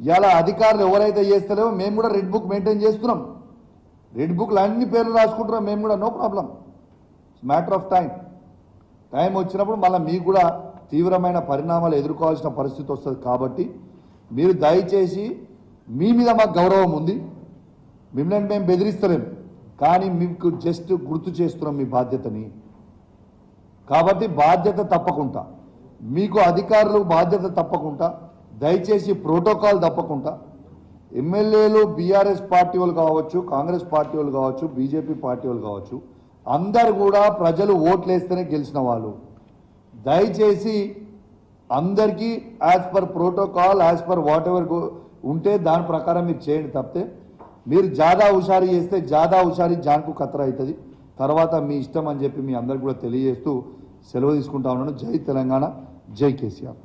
ఇలా అధికారులు ఎవరైతే చేస్తారో మేము కూడా రెడ్ బుక్ మెయింటైన్ చేస్తున్నాం. రెడ్ బుక్లో అన్ని పేర్లు రాసుకుంటున్నాం మేము కూడా, no problem. It's matter of time వచ్చినప్పుడు మళ్ళీ మీకు కూడా తీవ్రమైన పరిణామాలు ఎదుర్కోవాల్సిన పరిస్థితి వస్తుంది. కాబట్టి మీరు దయచేసి, మీ మీద మాకు గౌరవం ఉంది, మిమ్మల్ని మేము బెదిరిస్తలేం, కానీ మీకు జస్ట్ గుర్తు చేస్తున్నాం మీ బాధ్యతని. కాబట్టి బాధ్యత తప్పకుండా, మీకు అధికారులు బాధ్యత తప్పకుండా, దయచేసి ప్రోటోకాల్ తప్పకుండా, ఎమ్మెల్యేలు బీఆర్ఎస్ పార్టీ వాళ్ళు కావచ్చు, కాంగ్రెస్ పార్టీ వాళ్ళు కావచ్చు, బీజేపీ పార్టీ వాళ్ళు కావచ్చు, అందరు కూడా ప్రజలు ఓట్లేస్తేనే గెలిచిన వాళ్ళు. దయచేసి అందరికీ as per protocol, as per watt ever ఉంటే దాని ప్రకారం మీరు చేయండి. తప్పితే మీరు జాదా హుషారీ చేస్తే జాదా హుషారీ జాన్కు ఖతరా అవుతుంది. తర్వాత మీ ఇష్టం అని చెప్పి మీ అందరికి కూడా తెలియజేస్తూ సెలవు తీసుకుంటా ఉన్నాను. జై తెలంగాణ, జై కేసీఆర్.